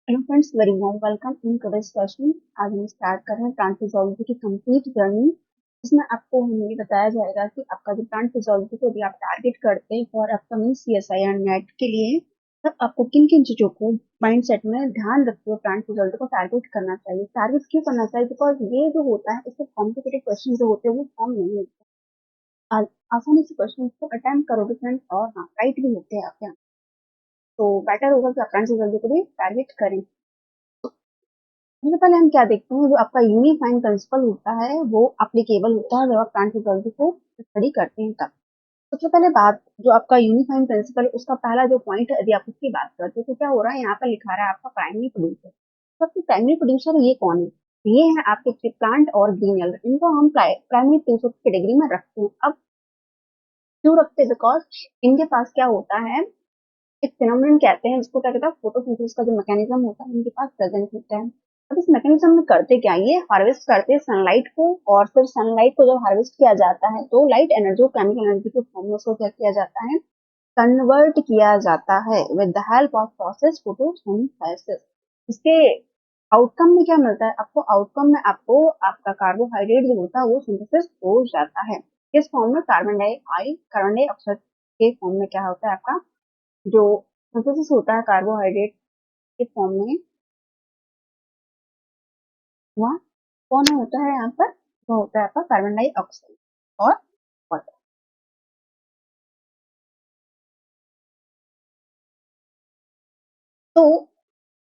Hello friends, very warm welcome in today's session. आज हम start कर रहे हैं प्लांट फिजियोलॉजी की कंप्लीट जर्नी। इसमें आपको हमें बताया जाएगा कि आपका जो प्लांट फिजियोलॉजी को यदि आप टारगेट करते हैं फॉर अपकमिंग सीएसआई और नेट के लिए, तब आपको किन किन चीजों को माइंड सेट में ध्यान रखते हुए प्लांट फिजियोलॉजी को टारगेट करना चाहिए। टारगेट क्यों करना चाहिए? बिकॉज ये जो होता है इससे कॉम्प्लिकेटेड क्वेश्चन जो होते हैं वो फॉर्म नहीं होते। आसानी से क्वेश्चन को अटेम्प्ट करोगे फ्रेंड्स, और हाँ राइट भी होते हैं आपके यहाँ। तो बेटर होगा कि आप प्लांट फिजियोलॉजी को भी टारगेट करें। सबसे पहले हम क्या देखते हैं, जो आपका यूनिफाइंग प्रिंसिपल होता है वो एप्लीकेबल होता है जब आप प्लांट फिजियोलॉजी को स्टडी करते हैं तब। सबसे पहले बात, जो आपका यूनिफाइंग प्रिंसिपल उसका पहला जो पॉइंट है, यदि आप उसकी बात करते हैं तो क्या हो रहा है, यहाँ पर लिखा रहा है आपका प्राइमरी प्रोड्यूसर। सबसे प्राइमरी प्रोड्यूसर ये कौन है? ये है आपके प्लांट और ग्रीन एल्डर। इनको हम प्राइमरी प्रोड्यूसर की कैटेगरी में रखते हैं। अब क्यों रखते हैं? बिकॉज इनके पास क्या होता है, एक फिनोमिनन कहते हैं जिसको क्या कहता है, फोटोसिंथेसिस का जो मैकेनिज्म होता है इनके पास प्रेजेंट होता है। अब इस मैकेनिज्म में करते क्या, ये हार्वेस्ट करते हैं सनलाइट को, और फिर सनलाइट को जब हार्वेस्ट किया जाता है तो लाइट एनर्जी, केमिकल एनर्जी के फॉर्म में उसको क्या किया जाता है, कन्वर्ट किया जाता है with the help of process photosynthesis. इसके आउटकम में क्या मिलता है आपको? आउटकम में आपको आपका कार्बोहाइड्रेट जो होता है वो सिंथेसिस हो जाता है। किस फॉर्म में? कार्बन डाइऑक्साइड के फॉर्म में क्या होता है आपका जो सिंथेसिस होता है कार्बोहाइड्रेट के फॉर्म में, वह कौन होता है यहाँ पर? वो होता है आपका कार्बन डाइऑक्साइड और वाटर। तो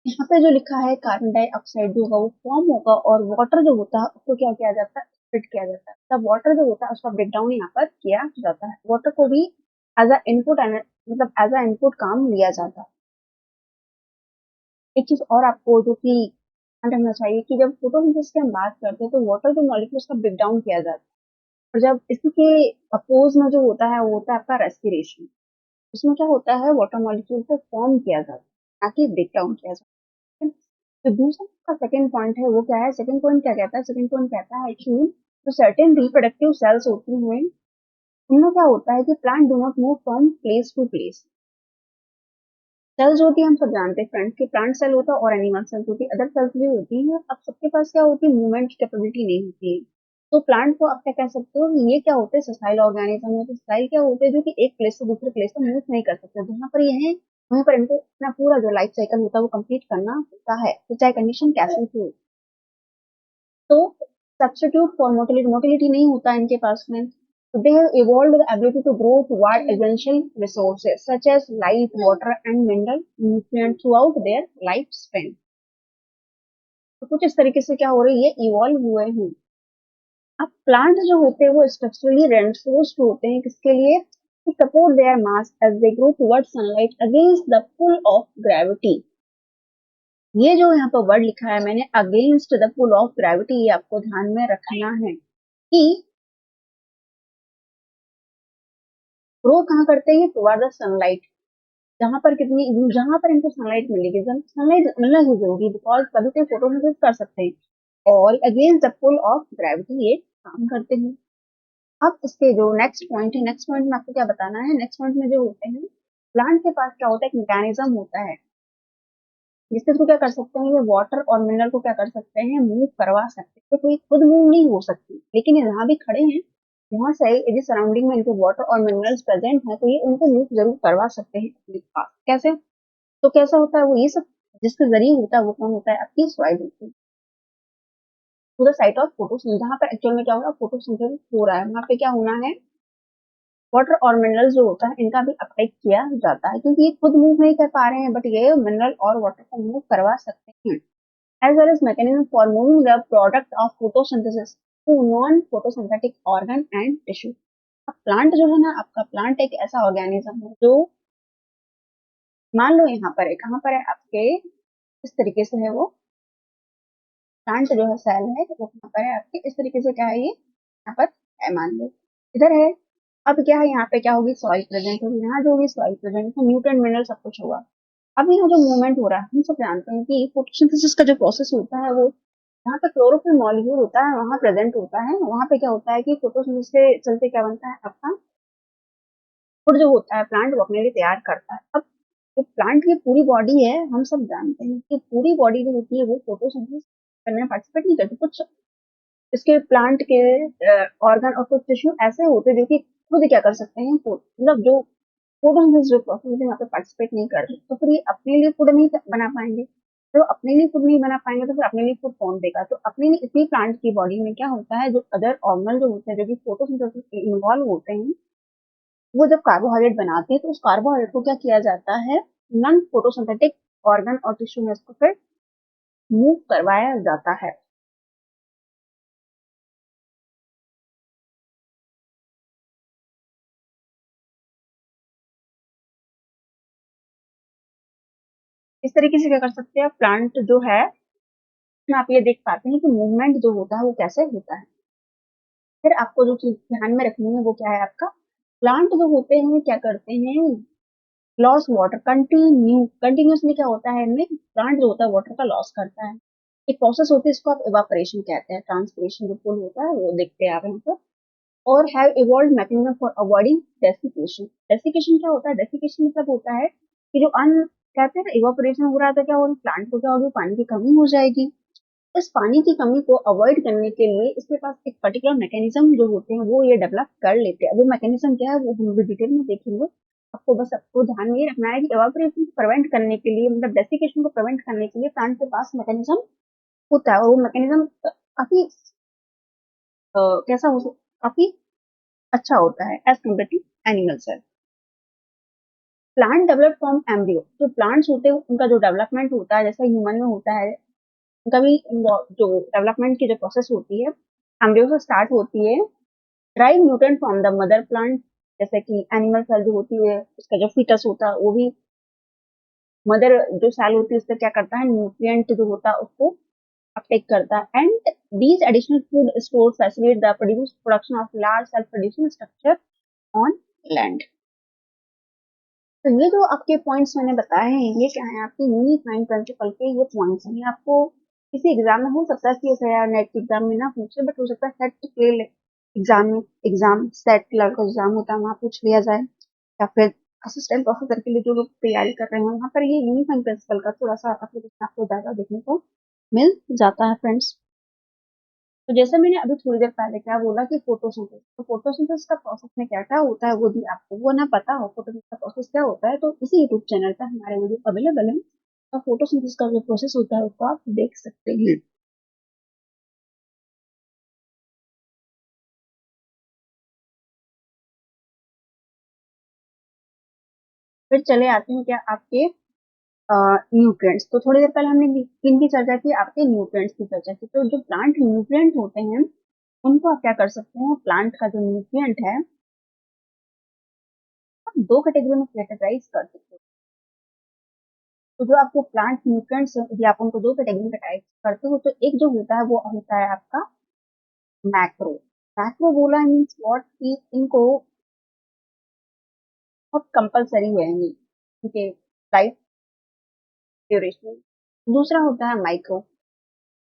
यहाँ पे जो लिखा है कार्बन डाइऑक्साइड जो होगा वो फॉर्म होगा, और वाटर जो होता है उसको क्या किया जाता है, स्प्लिट किया जाता है। तब वाटर जो होता है उसका ब्रेक डाउन यहाँ पर किया जाता है। वाटर को भी एज अ इनपुट, मतलब एज अ इनपुट काम लिया जाता है। एक चीज और आपको जो कि ध्यान रखना चाहिए कि जब फोटोसिंथेसिस की हम बात करते हैं तो वाटर जो मॉलिक्यूल उसका ब्रेक डाउन किया जाता है, और जब इसके अपोज में जो होता है वो होता है आपका रेस्पिरेशन। उसमें क्या होता है, वाटर मॉलिक्यूल को फॉर्म किया जाता है, ना कि ब्रेक डाउन किया जाता है। तो दूसरा का सेकंड पॉइंट है वो क्या है? सेकंड पॉइंट क्या कहता है? सेकंड पॉइंट कहता है कि जो सर्टेन रिप्रोडक्टिव सेल्स होती हैं उनमें क्या होता है कि plant do not move from place to place. Cells होती है, हम सब जानते हैं फ्रेंड्स कि प्लांट सेल होता है और एनिमल सेल्स होती है, अदर सेल्स भी होती हैं। अब सबके पास क्या होती है, मूवमेंट की कैपेबिलिटी नहीं होती है। तो प्लांट को आप क्या कह सकते हो, ये क्या होते हैं, ससाइल ऑर्गेनिज्म होते हैं। ससाइल क्या होते हैं, जो कि एक प्लेस से दूसरे प्लेस पर मूव नहीं कर सकते। जहाँ पर ये है वहीं पर इनको अपना पूरा जो लाइफ साइकिल होता है वो कंप्लीट करना होता है, तो चाहे कंडीशन कैसी भी हो। तो सब्स्टिट्यूट फॉर मोटिलिटी, मोटिलिटी नहीं होता इनके पास में। So they have evolved the ability to grow toward essential resources such as light, water, and mineral nutrients throughout their lifespan. तो कुछ इस तरीके से क्या हो रही है, इवॉल्व हुए हैं। अब प्लांट जो होते हैं वो स्ट्रक्चरली रेनफोर्स्ड होते हैं, किसके लिए? to support their mass as they grow towards sunlight against the pull of gravity. ये जो यहाँ पर वर्ड लिखा है मैंने, against the pull of gravity, ये आपको ध्यान में रखना है कि ग्रो कहाँ करते हैं, टुवर्ड द सनलाइट। जहां पर कितनी, जहां पर इनको सनलाइट मिलेगी, सनलाइट मिलना ही जरूरी, बिकॉज तभी तो फोटोसिंथेसिस कर सकते हैं, और against the pull of gravity ये काम करते हैं। अब इसके जो नेक्स्ट पॉइंट है, नेक्स्ट पॉइंट में आपको क्या बताना है, नेक्स्ट पॉइंट में जो होते हैं प्लांट के पास क्या होता है, एक मैकेनिज्म होता है जिससे इसको क्या कर सकते हैं, ये वाटर और मिनरल को क्या कर सकते हैं, मूव करवा सकते हैं। तो कोई खुद मूव नहीं हो सकती, लेकिन ये जहाँ भी खड़े हैं वहां से यदि सराउंडिंग में इनके वाटर और मिनरल्स प्रेजेंट है तो ये उनको मूव जरूर करवा सकते हैं अपने पास। कैसे? तो कैसा होता है वो, ये सब जिसके जरिए होता है वो कौन होता है, आपकी सॉइल होती है। To the site of photosynthesis, जहाँ पर एक्चुअल में क्या हो रहा है, फोटोसिंथेसिस हो रहा है, वहां पे क्या होना है, वाटर और मिनरल्स जो होता है इनका भी अपटेक किया जाता है, क्योंकि ये खुद मूव नहीं कर पा रहे हैं बट ये मिनरल और वाटर को मूव करवा सकते हैं। As well as mechanism for moving the product of photosynthesis to non photosynthetic organ and tissue. अब प्लांट जो है ना, आपका प्लांट एक ऐसा ऑर्गेनिज्म है जो, मान लो यहाँ पर है, कहाँ पर है आपके, इस तरीके से है वो प्लांट जो है, सेल है वो कहाँ पर है आपके, इस तरीके से क्या है, ये यहाँ पर है, मान लो इधर है। अब क्या है, यहाँ पे क्या होगी, सॉइल प्रेजेंट होगी, यहाँ जो होगी सॉइल प्रेजेंट है, न्यूट्रिएंट मिनरल सब कुछ होगा। अब यहाँ जो मूवमेंट हो रहा है, हम सब जानते हैं कि फोटोसिंथेसिस का जो प्रोसेस होता है वो, जहाँ पे क्लोरोफिल मॉलिक्यूल होता है वहां प्रेजेंट होता है, वहां पे क्या होता है कि फोटोसिंथेसिस के चलते क्या बनता है आपका फूड जो होता है, प्लांट वो अपने लिए तैयार करता है। अब कि प्लांट की पूरी बॉडी है, हम सब जानते हैं कि पूरी बॉडी जो होती है वो फोटोसिंथेसिस करने में पार्टिसिपेट नहीं करती। कुछ इसके प्लांट के ऑर्गन और कुछ टिश्यू ऐसे होते हैं जो कि खुद क्या कर सकते हैं, मतलब जो फोटोसिंथेसिस जो प्रोसेस है यहाँ पे पार्टिसिपेट नहीं कर रहे, तो फिर ये अपने लिए फूड नहीं बना पाएंगे। तो अपने लिए फूड नहीं बना पाएंगे तो फिर अपने लिए फूड कौन देगा? तो अपने लिए इसी प्लांट की बॉडी में क्या होता है, जो अदर ऑर्गन जो होते हैं जो कि फोटोसिंथेसिस में इन्वॉल्व होते हैं, वो जब कार्बोहाइड्रेट बनाते हैं तो उस कार्बोहाइड्रेट को क्या किया जाता है, नॉन फोटोसिंथेटिक ऑर्गन और टिश्यू में इसको फिर मूव करवाया जाता है। इस तरीके से क्या कर सकते हैं, प्लांट जो है उसमें आप ये देख पाते हैं कि मूवमेंट जो होता है वो कैसे होता है। फिर आपको जो चीज ध्यान में रखनी है वो क्या है, आपका प्लांट जो होते हैं क्या करते हैं, लॉस वाटर कंटिन्यूसली क्या होता है इनमें, प्लांट जो होता है वाटर का लॉस करता है। एक प्रोसेस होती है, इसको आप इवापोरेशन कहते हैं, ट्रांसपिरेशन जो फुल होता है वो देखते हैं आप यहाँ पर। और have evolve mechanism for avoiding desiccation. Desiccation क्या होता है, डेसिकेशन मतलब होता है कि जो अन कहते हैं ना, इवापोरेशन हो रहा है तो क्या होगा, प्लांट को क्या होगी, पानी की कमी हो जाएगी। इस पानी की कमी को अवॉइड करने के लिए इसके पास एक पर्टिकुलर मैकेनिज्म जो होते हैं वो ये डेवलप कर लेते हैं। वो मैकेनिज्म क्या है वो हम भी डिटेल में देखेंगे। आपको बस आपको ध्यान में ये रखना है कि एवापोरेशन को प्रिवेंट करने के लिए, मतलब डेसिकेशन को प्रिवेंट करने के लिए प्लांट के पास मैकेनिज्म होता है। और वो मैकेनिज्म काफी कैसा हो, काफी अच्छा होता है as compare to animal cell. Plant develop from embryo, जो प्लांट्स होते हैं उनका जो डेवलपमेंट होता है जैसे ह्यूमन में होता है, उनका भी जो डेवलपमेंट की जो प्रोसेस होती है एम्ब्रियो से स्टार्ट होती है। Drive nutrient from the mother plant, जैसे कि एनिमल सेल जो होती है उसका जो फीटस होता है वो भी मदर जो सेल होती है उससे क्या करता है, न्यूट्रिएंट जो होता है उसको अपटेक करता है। And these additional food store facilitate the production of large self producing structure on land. तो ये जो आपके पॉइंट्स मैंने बताए हैं ये क्या है, आपके यूनिफाइंग प्रिंसिपल के ये पॉइंट्स हैं। आपको किसी एग्जाम में हो सकता है कि ऐसा यार नेट के एग्जाम में ना पूछे, बट हो सकता है सेट के एग्जाम में, एग्जाम सेट क्लर्क का एग्जाम होता है वहां पूछ लिया जाए, या फिर असिस्टेंट प्रोफेसर के लिए जो लोग तैयारी कर रहे हैं वहां पर ये यूनिफाइंग प्रिंसिपल का थोड़ा सा आपको ज्यादा देखने को मिल जाता है फ्रेंड्स। तो जैसे मैंने अभी थोड़ी देर पहले क्या बोला कि फोटोसिंथेसिस, तो फोटोसिंथेसिस का प्रोसेस में क्या क्या होता है वो भी आपको वो ना पता हो फोटोसिंथेसिस का प्रोसेस क्या होता है, तो इसी यूट्यूब चैनल पर हमारे वीडियो अवेलेबल है, तो फोटोसिंथेसिस का जो प्रोसेस होता है उसको आप देख सकते हैं। फिर चले आते हैं क्या आपके न्यूट्रिएंट्स। तो थोड़ी देर पहले हमने किनकी चर्चा की, आपके न्यूट्रिएंट्स की चर्चा की। तो जो प्लांट न्यूट्रिएंट होते हैं उनको आप क्या कर सकते हैं, प्लांट का जो न्यूट्रिएंट है आप दो कैटेगरी में कैटेगराइज कर सकते हैं। तो जो आपको प्लांट न्यूट्रिएंट्स है यदि आप उनको दो कैटेगरी में कैटेगराइज करते हो, तो एक जो होता है वो होता है आपका मैक्रो। मैक्रो बोला मीन्स व्हाट, कि इनको बहुत कंपलसरी है इनके लाइफ ड्यूरेशन। दूसरा होता है माइक्रो।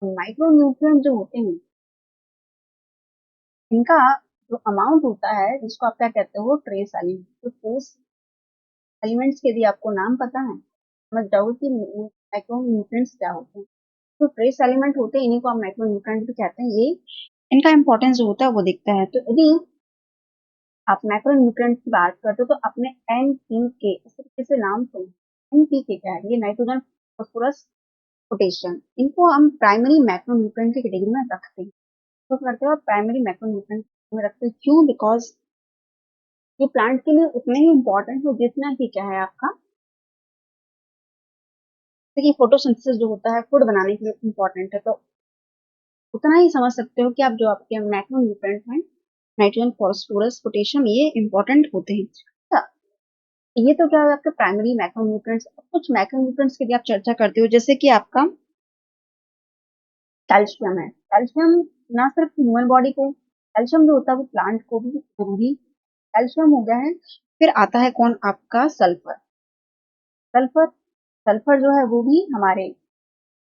माइक्रो न्यूट्रिएंट जो होते हैं इनका जो अमाउंट होता है जिसको आप क्या कहते हो, ट्रेस एलिमेंट। तो ट्रेस एलिमेंट्स के यदि आपको नाम पता है समझ जाओगे कि माइक्रो न्यूट्रिएंट्स क्या होते हैं। तो ट्रेस एलिमेंट होते हैं, इन्हीं को आप माइक्रो न्यूट्रिएंट भी कहते हैं। ये इनका इंपॉर्टेंस जो होता है वो दिखता है। तो यदि आप मैक्रो न्यूट्रिएंट की बात करते हो तो अपने NPK इस तरीके से नाम सुनो। NPK क्या है, ये नाइट्रोजन फास्फोरस पोटेशियम, इनको हम प्राइमरी मैक्रो न्यूट्रिएंट की कैटेगरी में रखते हैं। तो करते हो प्राइमरी मैक्रो न्यूट्रिएंट में रखते हैं, क्यों? बिकॉज ये प्लांट के लिए उतने ही इंपॉर्टेंट है जितना कि क्या है आपका, देखिए फोटोसिंथेसिस जो होता है फूड बनाने के लिए इंपॉर्टेंट है, तो उतना ही समझ सकते हो कि आप जो आपके मैक्रो न्यूट्रिएंट हैं नाइट्रोजन फास्फोरस पोटेशियम ये इंपॉर्टेंट होते हैं। अच्छा, ये तो क्या है आपके प्राइमरी मैक्रोन्यूट्रिएंट्स। कुछ मैक्रोन्यूट्रिएंट्स की यदि आप चर्चा करते हो जैसे कि आपका कैल्शियम है। कैल्शियम ना सिर्फ ह्यूमन बॉडी को, कैल्शियम जो होता है वो प्लांट को भी जरूरी कैल्शियम हो गया है। फिर आता है कौन, आपका सल्फर। सल्फर सल्फर जो है वो भी हमारे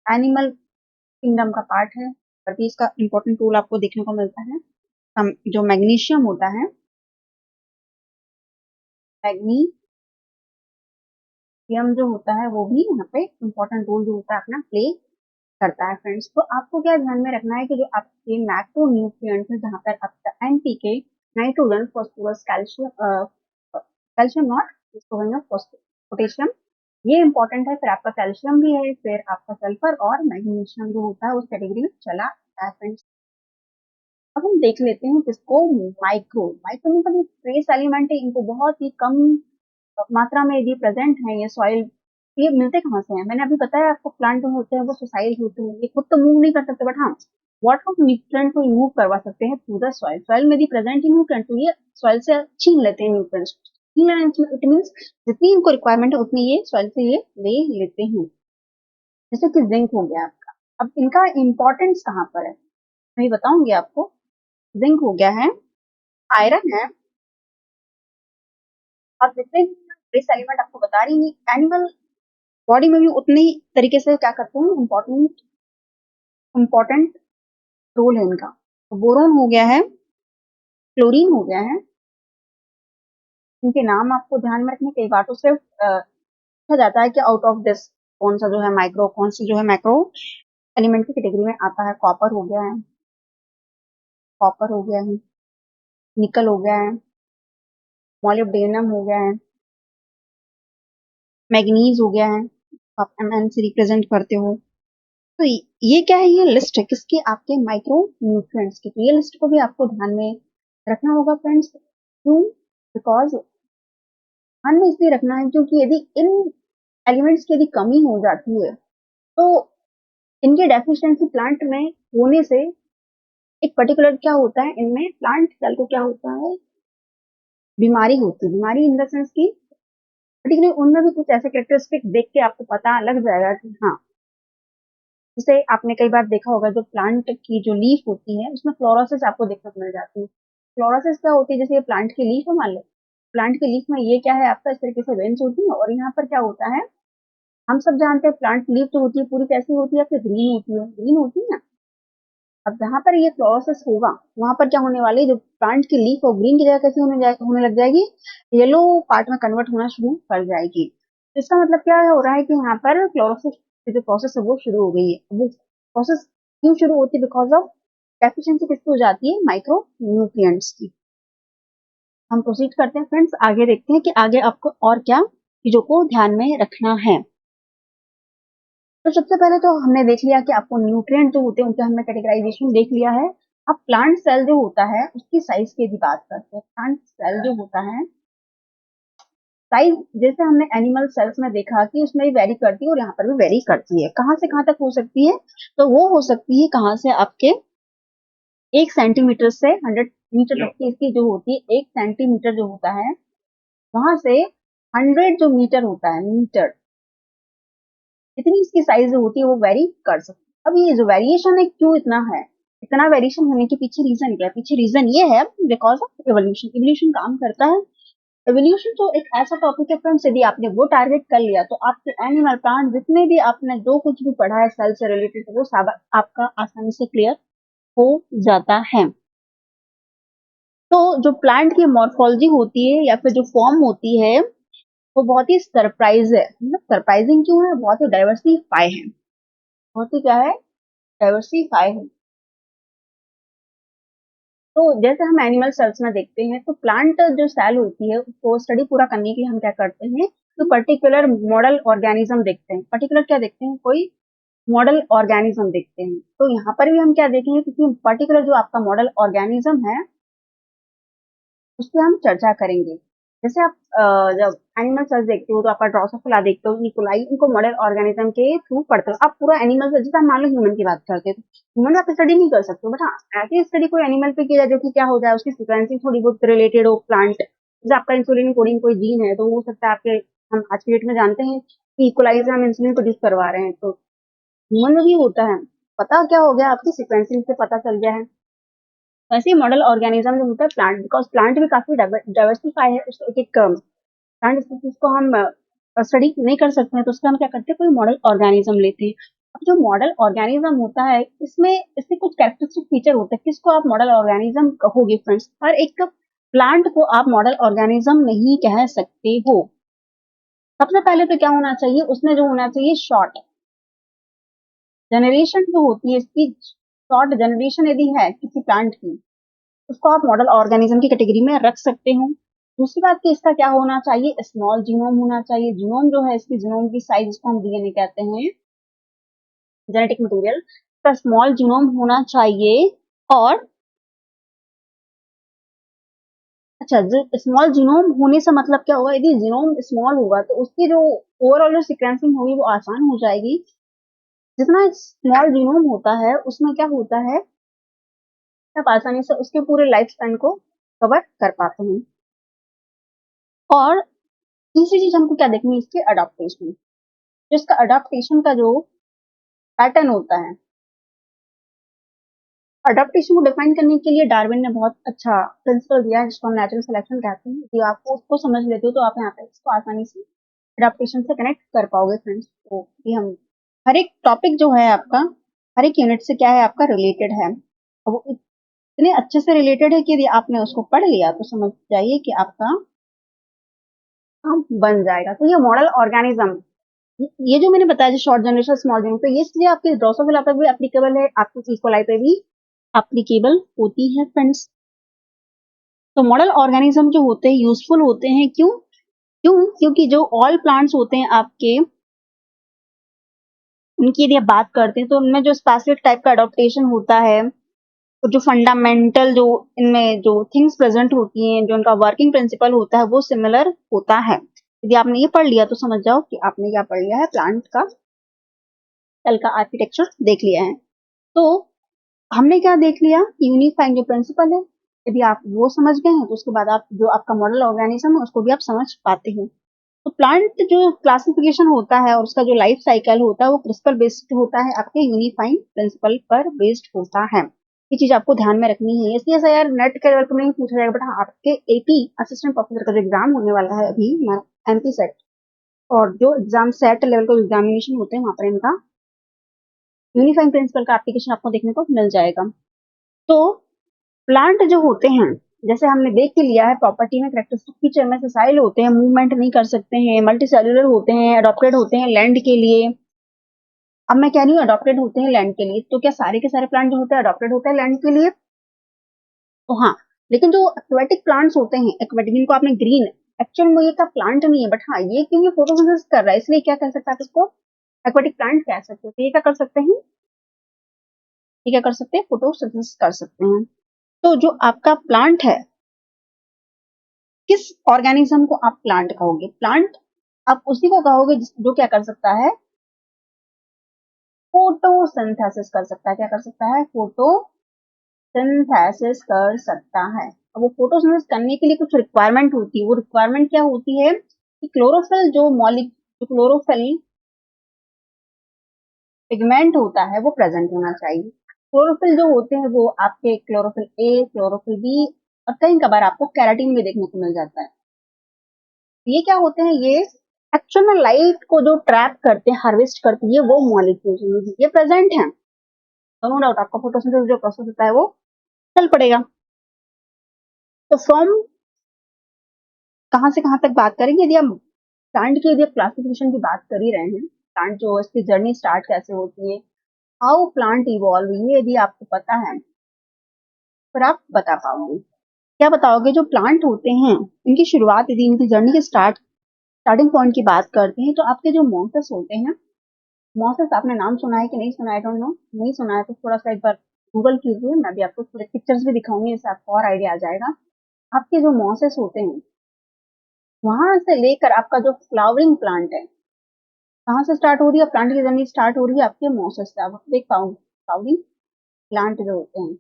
एनिमल किंगडम का पार्ट है, और भी इसका इंपॉर्टेंट रोल आपको देखने को मिलता है। जो मैग्नीशियम होता है, मैग्नीशियम पीएम जो होता है वो भी यहाँ पे इम्पोर्टेंट रोल जो होता है अपना प्ले करता है फ्रेंड्स। तो आपको क्या ध्यान में रखना है कि जो आपके मैक्रो न्यूट्रिएंट्स है जहाँ पर आपका NPK, nitrogen, phosphorus, calcium, calcium not, इसको कहेंगे पोटेशियम, ये इंपॉर्टेंट है। फिर आपका कैल्शियम भी है, फिर आपका सल्फर और मैग्नीशियम जो होता है उस कैटेगरी में चला जाता है फ्रेंड्स। अब हम देख लेते हैं किसको, माइक्रो। माइक्रो मतलब ट्रेस एलिमेंट है, इनको बहुत ही कम मात्रा में यदि प्रेजेंट है ये सॉइल, ये मिलते कहाँ से हैं? मैंने अभी बताया आपको, प्लांट होते हैं वो सोसाइल होते हैं, ये खुद तो मूव नहीं कर सकते, बट हाँ वाटर ऑफ न्यूट्रिएंट को मूव करवा सकते हैं थ्रू द सॉइल। सॉइल में यदि प्रेजेंट ही न्यूट्रिएंट तो ये सॉइल से छीन लेते हैं न्यूट्रिएंट्स। छीन लेना इट मीन्स जितनी इनको रिक्वायरमेंट है उतनी ये सॉइल से ये ले लेते हैं। जैसे कि जिंक हो गया आपका, अब इनका इंपॉर्टेंस कहाँ पर है मैं बताऊंगी आपको। जिंक हो गया है, आयरन है, और जितने ट्रेस एलिमेंट आपको बता रही हूँ एनिमल बॉडी में भी उतनी तरीके से क्या करते हैं, इम्पोर्टेंट इम्पोर्टेंट रोल है इनका। तो बोरोन हो गया है, क्लोरीन हो गया है, इनके नाम आपको ध्यान में रखने। कई बार तो सिर्फ पूछा जाता है कि आउट ऑफ दिस कौन सा जो है माइक्रो, कौन सा जो है मैक्रो एलिमेंट की कैटेगरी में आता है। कॉपर हो गया है, कॉपर हो गया है, निकल हो गया है, मॉलिब्डेनम हो गया है, मैग्नीज हो गया है, आप एमएन से रिप्रेजेंट करते हो। तो ये क्या है, ये लिस्ट है किसके, आपके माइक्रो न्यूट्रिएंट्स की। तो ये लिस्ट को भी आपको ध्यान में रखना होगा फ्रेंड्स। क्यों? बिकॉज ध्यान में इसलिए रखना है क्योंकि यदि इन एलिमेंट्स की यदि कमी हो जाती है तो इनकी डेफिशिएंसी प्लांट में होने से एक पर्टिकुलर क्या होता है, इनमें प्लांट सेल को क्या होता है, बीमारी होती है। बीमारी इन द सेंस की पर्टिकुलर उनमें भी कुछ ऐसे कैरेक्टरिस्टिक देख के आपको पता लग जाएगा कि हाँ, जैसे आपने कई बार देखा होगा जो प्लांट की जो लीफ होती है उसमें फ्लोरोसिस आपको देखने को मिल जाती है। फ्लोरोसिस क्या होती है, जैसे ये प्लांट की लीफ है मान लो, प्लांट की लीफ में ये क्या है आपका, इस तरीके से वेन्स होती है, और यहाँ पर क्या होता है, हम सब जानते हैं प्लांट लीफ जो होती है पूरी कैसी होती है, फिर ग्रीन होती है, ग्रीन होती है ना। अब जहां पर ये फ्लोरोसिस होगा वहां पर क्या होने वाली है, जो प्लांट की लीफ और ग्रीन की जगह कैसी होने लग जाएगी, येलो पार्ट में कन्वर्ट होना शुरू कर जाएगी। तो इसका मतलब क्या हो रहा है कि यहाँ पर फ्लोरोसिस की जो प्रोसेस है वो शुरू हो गई है। वो प्रोसेस क्यों शुरू होती है, बिकॉज ऑफ डेफिशिएंसी किसकी हो जाती है, माइक्रो न्यूट्रिएंट्स की। हम प्रोसीड करते हैं फ्रेंड्स, आगे देखते हैं कि आगे आपको और क्या चीजों को ध्यान में रखना है। तो सबसे पहले तो हमने देख लिया कि आपको न्यूट्रिएंट जो होते हैं उनका हमने कैटेगराइजेशन देख लिया है। अब प्लांट सेल जो होता है उसकी साइज की यदि बात करते हैं, प्लांट सेल जो होता है साइज, जैसे हमने एनिमल सेल्स में देखा कि उसमें भी वेरी करती है और यहाँ पर भी वेरी करती है। कहाँ से कहाँ तक हो सकती है, तो वो हो सकती है कहाँ से, आपके 1 सेंटीमीटर से 100 मीटर तक की इसकी जो होती है, 1 सेंटीमीटर जो होता है वहां से 100 जो मीटर होता है, मीटर इतनी इसकी साइज जो होती है वो वेरी कर सकती है। अब ये जो वेरिएशन है क्यों इतना है, इतना वेरिएशन होने के पीछे रीजन क्या है, पीछे रीजन ये है बिकॉज ऑफ एवोल्यूशन। एवोल्यूशन काम करता है। एवोल्यूशन तो एक ऐसा टॉपिक है फ्रेंड्स, यदि आपने वो टारगेट कर लिया तो आपके एनिमल प्लांट जितने भी आपने जो कुछ भी पढ़ा है सेल से रिलेटेड वो सब आपका आसानी से क्लियर हो जाता है। तो जो प्लांट की मॉर्फोलॉजी होती है या फिर जो फॉर्म होती है वो बहुत ही सरप्राइज है, मतलब सरप्राइजिंग क्यों है, बहुत ही डाइवर्सिफाई है, बहुत ही क्या है, डाइवर्सिफाई है। तो जैसे हम एनिमल सेल्स में देखते हैं तो प्लांट जो सेल होती है उसको स्टडी पूरा करने के लिए हम क्या करते हैं, तो पर्टिकुलर मॉडल ऑर्गेनिज्म देखते हैं। पर्टिकुलर क्या देखते हैं, कोई मॉडल ऑर्गेनिज्म देखते हैं। तो यहाँ पर भी हम क्या देखेंगे, क्योंकि पर्टिकुलर जो आपका मॉडल ऑर्गेनिज्म है उस पर हम चर्चा करेंगे। जैसे आप जब एनिमल सेल्स देखते हो तो आपका ड्रोसोफिला देखते हो, निकोलाई, इनको मॉडल ऑर्गेनिज्म के थ्रू पढ़ते हो। आप पूरा एनिमल से, जैसे मान लो ह्यूमन की बात करते हैं, ह्यूमन आप स्टडी नहीं कर सकते हो, बट हाँ ऐसी स्टडी कोई एनिमल पे की जाए जो कि क्या हो जाए, उसकी सीक्वेंसिंग थोड़ी बहुत रिलेटेड हो प्लांट। जैसे आपका इंसुलिन कोडिंग कोई जीन है तो हो सकता है आपके, हम आज की डेट में जानते हैं कि इकोलाई से हम इंसुलिन प्रोड्यूस करवा रहे हैं, तो ह्यूमन में भी होता है। पता क्या हो गया, आपकी सीक्वेंसिंग से पता चल गया है। वैसे ही मॉडल ऑर्गेनिज्म जो होता है प्लांट, बिकॉज प्लांट भी काफी डाइवर्सिफाई है, उसको एक एक प्लांट स्पीसीज को हम स्टडी नहीं कर सकते हैं, तो उसका हम क्या करते हैं, कोई मॉडल ऑर्गेनिज्म लेते हैं। अब जो मॉडल ऑर्गेनिज्म होता है इसमें इससे कुछ कैरेक्टरिस्टिक फीचर होते हैं। किसको आप मॉडल ऑर्गेनिज्म कहोगे फ्रेंड्स, हर एक प्लांट को आप मॉडल ऑर्गेनिज्म नहीं कह सकते हो। सबसे पहले तो क्या होना चाहिए, उसमें जो होना चाहिए शॉर्ट जनरेशन जो होती है, इसकी शॉर्ट जनरेशन यदि है किसी प्लांट की, उसको आप मॉडल ऑर्गेनिज्म की कैटेगरी में रख सकते हो। दूसरी बात कि इसका क्या होना चाहिए, स्मॉल जीनोम होना चाहिए। जीनोम जो है, इसकी जीनोम की साइज, इसको हम डीएनए कहते हैं, जेनेटिक मटेरियल का स्मॉल जीनोम होना चाहिए। और अच्छा, स्मॉल जीनोम होने से मतलब क्या होगा, यदि जीनोम स्मॉल होगा तो उसकी जो ओवरऑल जो सीक्वेंसिंग होगी वो आसान हो जाएगी। जितना स्मॉल जीनोम होता है उसमें क्या होता है, आप आसानी से उसके पूरे लाइफ स्पैन को कवर कर पाते हैं। और तीसरी चीज हमको क्या देखनी है, इसके अडॉप्टेशन। जो इसका अडॉप्टेशन का जो पैटर्न होता है, अडॉप्टेशन को डिफाइन करने के लिए डार्विन ने बहुत अच्छा प्रिंसिपल दिया है, जिसको हम नेचुरल सिलेक्शन कहते हैं। यदि आप उसको समझ लेते हो तो आप यहाँ पे इसको आसानी से अडॉप्टेशन से कनेक्ट कर पाओगे फ्रेंड्स। तो ये हम हर एक टॉपिक जो है आपका, हर एक यूनिट से क्या है आपका रिलेटेड है, और वो इतने अच्छे से रिलेटेड है कि यदि आपने उसको पढ़ लिया तो समझ जाइए कि आपका काम बन जाएगा। तो ये मॉडल ऑर्गेनिज्म, ये जो मैंने बताया, जो शॉर्ट जनरेशन स्मॉल जनरेशन, तो ये चीजें आपके ड्रोसोफिला पर भी एप्लीकेबल है, आपकी इकोलाई पे भी एप्लीकेबल होती है फ्रेंड्स। तो मॉडल ऑर्गेनिज्म जो होते हैं यूजफुल होते हैं, क्यों क्यों क्योंकि जो ऑल प्लांट्स होते हैं आपके, उनकी यदि आप बात करते हैं तो उनमें जो स्पेसिफिक टाइप का अडॉप्टेशन होता है, तो जो फंडामेंटल जो इनमें जो थिंग्स प्रेजेंट होती हैं, जो उनका वर्किंग प्रिंसिपल होता है वो सिमिलर होता है। यदि आपने ये पढ़ लिया तो समझ जाओ कि आपने क्या पढ़ लिया है, प्लांट का सेल का आर्किटेक्चर देख लिया है। तो हमने क्या देख लिया, यूनिफाइंग जो प्रिंसिपल है, यदि आप वो समझ गए हैं तो उसके बाद आप जो आपका मॉडल ऑर्गेनिज्म है उसको भी आप समझ पाते हैं। तो प्लांट जो क्लासिफिकेशन होता है और उसका जो लाइफ साइकिल होता है वो प्रिंसिपल बेस्ड होता है, आपके यूनिफाइंग प्रिंसिपल पर बेस्ड होता है। ये चीज आपको ध्यान में रखनी है। इसलिए ऐसा यार नेट के लेवल पर नहीं पूछा जाएगा, बट हाँ आपके एपी असिस्टेंट प्रोफेसर का जो एग्जाम होने वाला है अभी, एमपी सेट, और जो एग्जाम सेट लेवल का एग्जामिनेशन होते हैं वहां पर इनका यूनिफाइंग प्रिंसिपल का एप्लीकेशन आपको देखने को मिल जाएगा। तो प्लांट जो होते हैं, जैसे हमने देख के लिया है, प्रॉपर्टी में कैरेक्टरिस्टिक फीचर में सेसाइल होते हैं, मूवमेंट नहीं कर सकते हैं, मल्टी सेल्यूलर होते हैं, अडॉप्टेड होते हैं लैंड के लिए। अब मैं कह रही हूँ अडॉप्टेड होते हैं लैंड के लिए, तो क्या सारे के सारे प्लांट जो होते हैं अडॉप्टेड होते हैं लैंड के लिए? तो हाँ, लेकिन जो एक्वेटिक प्लांट्स होते हैं, एक्वेटिक जिनको आपने ग्रीन, एक्चुअल में ये का प्लांट नहीं है, बट हाँ ये क्योंकि फोटोसिंथेसिस कर रहा है इसलिए क्या कह सकते हैं आप इसको एक्वेटिक प्लांट कह सकते हो। तो ये क्या कर सकते हैं, ये क्या कर सकते हैं, फोटोसिंथेसिस कर सकते हैं। तो जो आपका प्लांट है, किस ऑर्गेनिज्म को आप प्लांट कहोगे? प्लांट आप उसी को कहोगे जो क्या कर सकता है, फोटोसिंथेसिस कर सकता है। क्या कर सकता है, फोटोसिंथेसिस कर सकता है। अब वो फोटोसिंथेसिस करने के लिए कुछ रिक्वायरमेंट होती है, वो रिक्वायरमेंट क्या होती है कि क्लोरोफिल जो जो क्लोरोफिल पिगमेंट होता है वो प्रेजेंट होना चाहिए। क्लोरोफिल जो होते हैं वो आपके क्लोरोफिल ए, क्लोरोफिल बी, और कई कबार आपको कैराटीन भी देखने को मिल जाता है। ये क्या होते हैं, ये एक्चुअल में लाइट को जो ट्रैप करते हैं, हार्वेस्ट करते हैं, वो मॉलिक्यूल्स ये प्रेजेंट हैं। तो नो डाउट आपका फोटोसिंथेसिस जो प्रोसेस होता है वो चल पड़ेगा। तो फ्रॉम कहाँ से कहाँ तक बात करेंगे, यदि हम प्लांट की यदि आप क्लासिफिकेशन की बात कर ही रहे हैं, प्लांट जो इसकी जर्नी स्टार्ट कैसे होती है, हाउ प्लांट इवॉल्व, ये यदि आपको पता है फिर आप बता पाओगे। क्या बताओगे, जो प्लांट होते हैं इनकी शुरुआत, यदि इनकी जर्नी के स्टार्टिंग पॉइंट की बात करते हैं, तो आपके जो मॉसेस होते हैं, मॉसेस आपने नाम सुना है कि नहीं सुना है, डोंट नो, नहीं सुना है तो थोड़ा सा एक बार गूगल कीजिए, मैं भी आपको थोड़े पिक्चर्स भी दिखाऊंगी, इससे आपको और आइडिया आ जाएगा। आपके जो मॉसेस होते हैं, वहां से लेकर आपका जो फ्लावरिंग प्लांट है, कहाँ से स्टार्ट हो रही है, प्लांट की जर्नी स्टार्ट हो रही है आपके मॉसेस से। आप देख पाओगे फ्लावरिंग प्लांट जो होते हैं,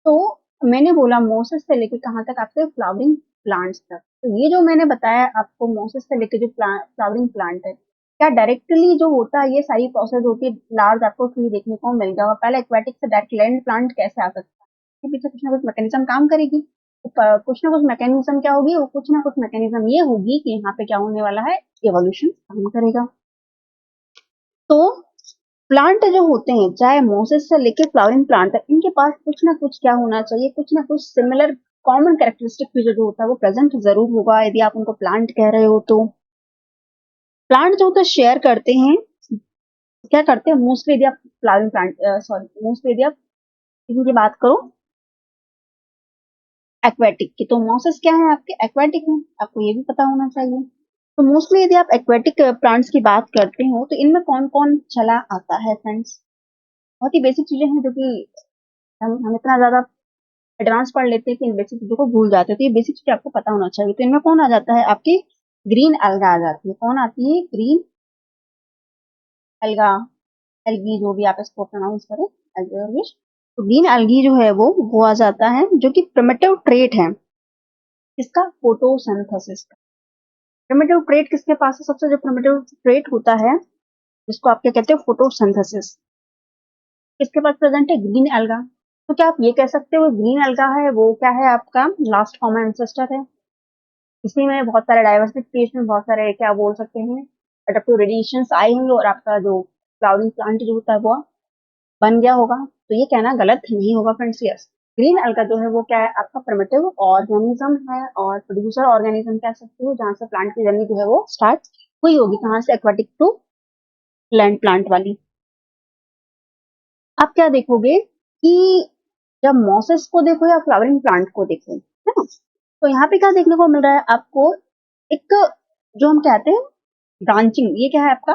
तो मैंने बोला मोसेस से लेके कहाँ तक, आपके फ्लावरिंग प्लांट्स तक। तो ये जो मैंने बताया आपको, मोसेस से लेके जो फ्लावरिंग प्लांट है, क्या डायरेक्टली जो होता है ये सारी प्रोसेस होती है, लार्ज आपको ट्री देखने को मिल जाएगा। पहले एक्वेटिक से डायरेक्ट लैंड प्लांट कैसे आ सकता है, इसके पीछे कुछ ना कुछ मैकेनिज्म काम करेगी। तो कुछ ना कुछ मैकेनिज्म क्या होगी, वो कुछ ना कुछ मैकेनिज्म ये होगी कि यहाँ पे क्या होने वाला है, एवोल्यूशन काम करेगा। तो प्लांट जो होते हैं, चाहे मोसेस से लेके फ्लावरिंग प्लांट तक, इनके पास कुछ ना कुछ क्या होना चाहिए, कुछ ना कुछ सिमिलर कॉमन कैरेक्टरिस्टिक फीचर जो होता है वो प्रेजेंट जरूर होगा, यदि आप उनको प्लांट कह रहे हो तो। प्लांट जो होता है शेयर करते हैं, क्या करते हैं मोस्टली, यदि आप फ्लावरिंग प्लांट मोस्टली यदि आप इनकी बात करो एक्वेटिक की, तो मॉसेस क्या है आपके एक्वेटिक में, आपको ये भी पता होना चाहिए। तो मोस्टली यदि आप एक्वेटिक प्लांट्स की बात करते हो तो इनमें कौन कौन चला आता है फ्रेंड्स, बहुत ही बेसिक चीजें हैं जो कि हम इतना ज्यादा एडवांस पढ़ लेते हैं कि इन बेसिक चीजों को भूल जाते हैं, तो ये बेसिक चीजें आपको पता होना चाहिए। तो इनमें कौन आ जाता है आपकी ग्रीन एल्गा आ जाती है, कौन आती है ग्रीन एल्गा, एल्गी जो भी आप इसको प्रोनाउंस करें एज योर विश। तो ग्रीन एल्गी जो है वो आ जाता है, जो कि प्रिमिटिव ट्रेट है इसका फोटोसिंथेसिस का। प्रिमिटिव ट्रेट किसके पास है, सबसे जो प्रिमिटिव ट्रेट होता है जिसको आप क्या कहते हैं फोटोसिंथेसिस, किसके पास प्रेजेंट है ग्रीन एल्गा। तो क्या आप ये कह सकते हो ग्रीन एल्गा है वो क्या है आपका लास्ट कॉमन एंसेस्टर है, इसी में बहुत सारे डाइवर्सिफिकेशन, बहुत सारे क्या बोल सकते हैं अडेप्टिव रेडिएशंस आए होंगे और आपका जो फ्लावरिंग प्लांट जो होता है वो बन गया होगा। तो ये कहना गलत नहीं होगा फ्रेंड्स, यस ग्रीन एल्गा जो है वो क्या है आपका प्रिमिटिव ऑर्गेनिज्म है और प्रोड्यूसर ऑर्गेनिज्म कह सकते हो, जहां से प्लांट की जर्नी जो है वो स्टार्ट हुई होगी, कहां से एक्वाटिक टू लैंड प्लांट वाली। आप क्या देखोगे कि जब मॉसेस को देखो या फ्लावरिंग प्लांट को देखो, है ना, तो यहाँ पे क्या देखने को मिल रहा है आपको, एक जो हम कहते हैं ब्रांचिंग, ये क्या है आपका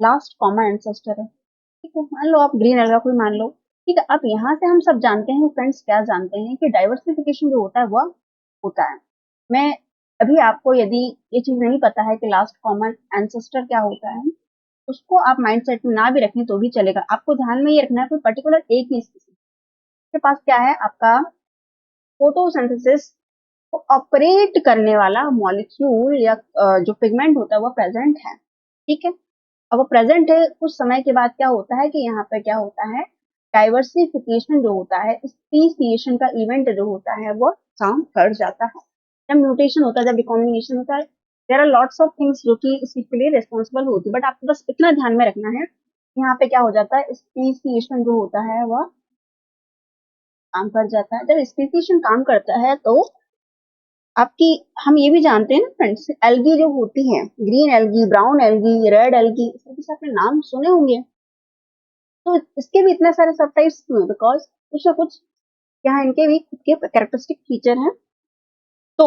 लास्ट कॉमन एंसेस्टर है। ठीक है, मान लो आप ग्रीन एल्गा कोई मान लो, ठीक है। अब यहाँ से हम सब जानते हैं फ्रेंड्स, क्या जानते हैं कि डाइवर्सिफिकेशन जो होता है वो होता है। मैं अभी आपको यदि ये चीज नहीं पता है कि लास्ट कॉमन एंसेस्टर क्या होता है, उसको आप माइंडसेट में ना भी रखें तो भी चलेगा, आपको ध्यान में ये रखना है कोई पर्टिकुलर एक ही स्पीसीज के पास क्या है आपका फोटोसिंथेसिस को ऑपरेट करने वाला मॉलिक्यूल या जो पिगमेंट होता है वो प्रेजेंट है। ठीक है, अब वो प्रेजेंट है, कुछ समय के बाद क्या होता है कि यहाँ पे क्या होता है डाइवर्सिफिकेशन जो होता है, स्पीसीएशन का इवेंट जो होता है वो काम कर जाता है। जब म्यूटेशन होता है, जब रिकॉम्बिनेशन होता है, there are lots of things जो कि इसी के लिए रिस्पॉन्सिबल होती है, बट आपको बस इतना ध्यान में रखना है यहाँ पे क्या हो जाता है स्पीसीएशन जो होता है वह काम कर जाता है। जब स्पीसीएशन काम करता है तो आपकी, हम ये भी जानते हैं ना फ्रेंड्स, एल्गी जो होती है green algae, brown algae, red algae, इसके आपने नाम सुने होंगे। तो इसके भी इतने सारे सब टाइप्स क्यों है, बिकॉज कुछ ना कुछ यहाँ इनके भी खुद के कैरेक्टरिस्टिक फीचर हैं। तो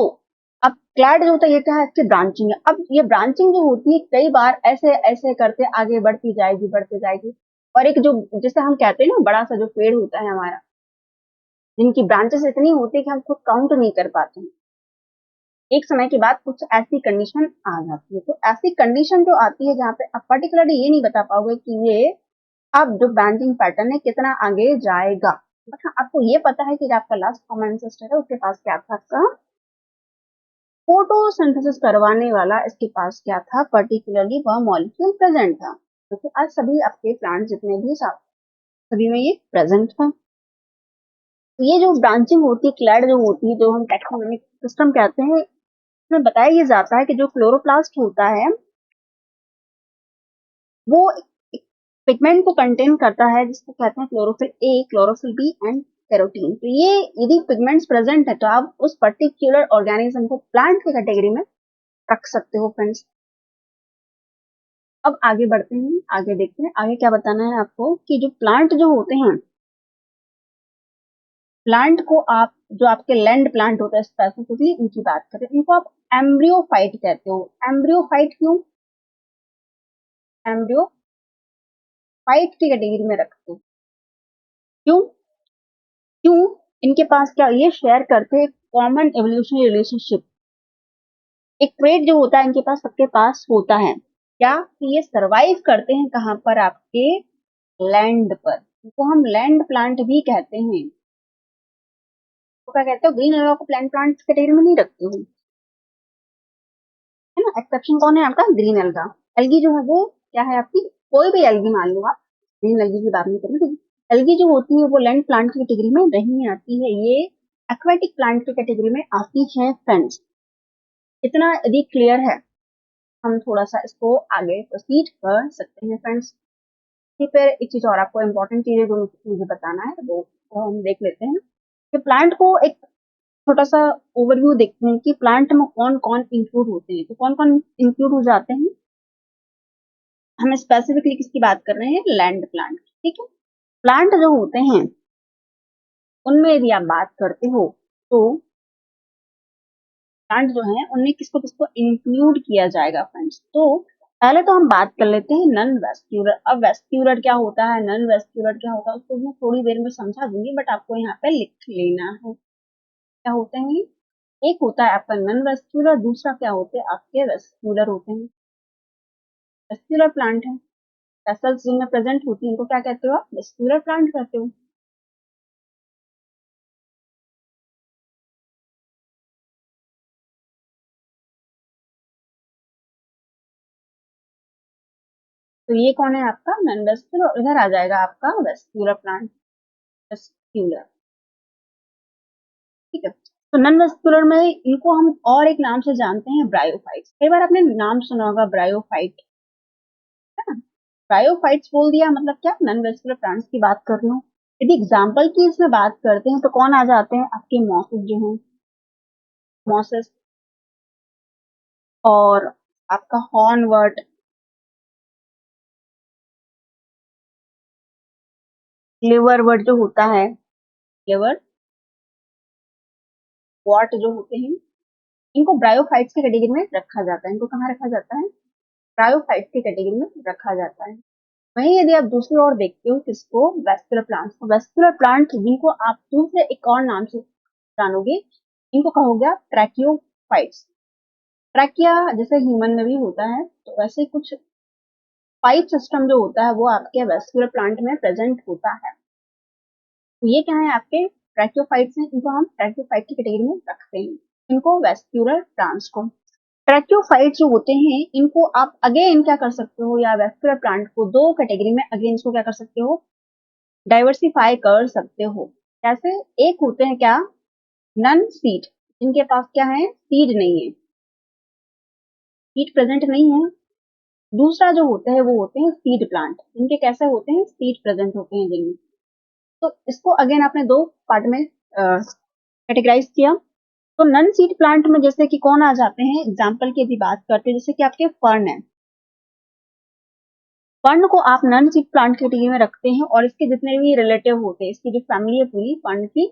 अब क्लैड जो होता है ये क्या है इसकी ब्रांचिंग है। अब ये ब्रांचिंग जो होती है कई बार ऐसे ऐसे करते आगे बढ़ती जाएगी बढ़ती जाएगी, और एक जो जिसे हम कहते हैं ना बड़ा सा जो पेड़ होता है हमारा, जिनकी ब्रांचेस इतनी होती है कि हम खुद काउंट नहीं कर पाते हैं, एक समय के बाद कुछ ऐसी कंडीशन आ जाती है। तो ऐसी कंडीशन जो आती है जहाँ पे आप पर्टिकुलरली ये नहीं बता पाओगे कि ये अब जो बैंडिंग पैटर्न है कितना आगे जाएगा, बट हाँ आपको ये पता है कि जो आपका लास्ट कॉमन एंसेस्टर है उसके पास क्या था, आपका फोटोसिंथेसिस करवाने वाला इसके पास क्या था पर्टिकुलरली वह मॉलिक्यूल प्रेजेंट था, क्योंकि आज सभी आपके प्लांट जितने भी सभी में ये प्रेजेंट था। तो ये जो ब्रांचिंग होती है क्लैड जो होती है, जो हम टैक्सोनॉमिक सिस्टम कहते हैं, इसमें बताया ये जाता है कि जो क्लोरोप्लास्ट होता है वो पिगमेंट को कंटेन करता है जिसको कहते हैं chlorophyll A, chlorophyll B and carotene. तो ये यदि पिगमेंट्स प्रेजेंट है तो आप उस पर्टिकुलर ऑर्गेनिज्म को प्लांट की कैटेगरी में रख सकते हो फ्रेंड्स। अब आगे बढ़ते हैं, आगे देखते हैं आगे क्या बताना है आपको कि जो प्लांट जो होते हैं, प्लांट को आप जो आपके लैंड प्लांट होता है स्पेसिफिकली उनकी बात करें, इनको आप एम्ब्रियोफाइट कहते हो। एम्ब्रियोफाइट क्यों, एम्ब्रियोफाइट की कैटेगरी में रखते हो, क्यों क्यों, इनके पास क्या ये शेयर करते हैं कॉमन एवोल्यूशनरी रिलेशनशिप, एक ट्रेड जो होता है इनके पास सबके पास होता है, क्या कि ये सरवाइव करते हैं कहाँ पर आपके लैंड पर, तो हम लैंड प्लांट भी कहते हैं। तो क्या कहते हो ग्रीन एल्गा को प्लांट प्लांट कैटेगरी में नहीं रखते हो, है ना, एक्सेप्शन कौन है आपका ग्रीन एल्गा। एल्गी जो है वो क्या है आपकी, कोई भी एल्गी मान लो आप, ग्रीन एल्गी की बात नहीं करें, तो एल्गी जो होती है वो लैंड प्लांट की कैटेगरी में नहीं आती है, ये एक्वेटिक प्लांट की कैटेगरी में आती है फ्रेंड्स। इतना यदि क्लियर है हम थोड़ा सा इसको आगे प्रोसीड कर सकते हैं फ्रेंड्स। फिर एक चीज और आपको इम्पोर्टेंट चीज है जो मुझे बताना है वो हम देख लेते हैं कि प्लांट को एक छोटा सा ओवरव्यू देखते हैं कि प्लांट में कौन कौन इंक्लूड होते हैं, तो कौन कौन इंक्लूड हो जाते हैं, हम स्पेसिफिकली किसकी बात कर रहे हैं, लैंड प्लांट, ठीक है। प्लांट जो होते हैं उनमें यदि आप बात करते हो तो प्लांट जो है उनमें किसको किसको इंक्लूड किया जाएगा फ्रेंड्स। तो पहले तो हम बात कर लेते हैं नॉन वेस्क्यूलर। अब वेस्क्यूलर क्या होता है, नॉन वेस्क्यूलर क्या होता है, उसको मैं थोड़ी देर में समझा दूंगी, बट आपको यहाँ पे लिख लेना है क्या होते हैं। एक होता है आपका नॉन वेस्क्यूलर, दूसरा क्या होते हैं आपके वेस्क्यूलर होते हैं। वेस्क्यूलर प्लांट है, वेसल्स जिनमें प्रेजेंट होती है, इनको क्या कहते हो आप, वेस्क्यूलर प्लांट कहते हो। तो ये कौन है आपका नॉन वेस्क्यूलर, और इधर आ जाएगा आपका वेस्क्यूलर प्लांट, वेस्क्यूलर, ठीक है। तो नॉन वेस्क्यूलर में इनको हम और एक नाम से जानते हैं, ब्रायोफाइट्स। कई बार आपने नाम सुना होगा ब्रायोफाइट, है ना। ब्रायोफाइट्स बोल दिया मतलब क्या, नॉन वेस्क्यूलर प्लांट्स की बात कर रही हूँ। यदि एग्जाम्पल की इसमें बात करते हैं तो कौन आ जाते हैं आपके, मॉसेस जो हैं, मॉसेस, और आपका हॉर्नवर्ट, लिवरवर्ट जो होता है, लिवर वॉट जो होते हैं, इनको ब्रायोफाइट्स की कैटेगरी में रखा जाता है। इनको कहाँ रखा जाता है, ब्रायोफाइट्स की कैटेगरी में रखा जाता है। वहीं यदि आप दूसरी ओर देखते हो किसको, वेस्कुलर प्लांट्स को, वेस्कुलर प्लांट जिनको आप दूसरे एक और नाम से जानोगे, इनको कहोगे आप ट्रैकियोफाइट्स। ट्रैकिया जैसे ह्यूमन में भी होता है, तो वैसे कुछ पाइप सिस्टम जो होता है वो आपके वेस्कुलर प्लांट में प्रेजेंट होता है। तो ये क्या है आपके ट्रैकियोफाइट्स हैं, इनको हम ट्रैकियोफाइट की कैटेगरी में रखते हैं, इनको वेस्कुलर प्लांट्स को। ट्रैकियोफाइट जो होते हैं इनको आप अगेन क्या कर सकते हो, या वेस्कुलर प्लांट को दो कैटेगरी में अगेन इसको क्या कर सकते हो, डाइवर्सिफाई कर सकते हो। कैसे, एक होते हैं क्या, नन सीड, इनके पास क्या है, सीड नहीं है, सीड प्रेजेंट नहीं है। दूसरा जो होता है वो होते हैं सीड प्लांट, इनके कैसे होते हैं, सीड प्रेजेंट होते हैं जिनमें। तो इसको अगेन आपने दो पार्ट में कैटेगराइज किया। तो नन सीड प्लांट में जैसे कि कौन आ जाते हैं, एग्जाम्पल की यदि बात करते हैं, जैसे कि आपके फर्न है, फर्न को आप नन सीड प्लांट कैटेगरी में रखते हैं, और इसके जितने भी रिलेटिव होते हैं, इसकी जो फैमिली है पूरी फर्न की,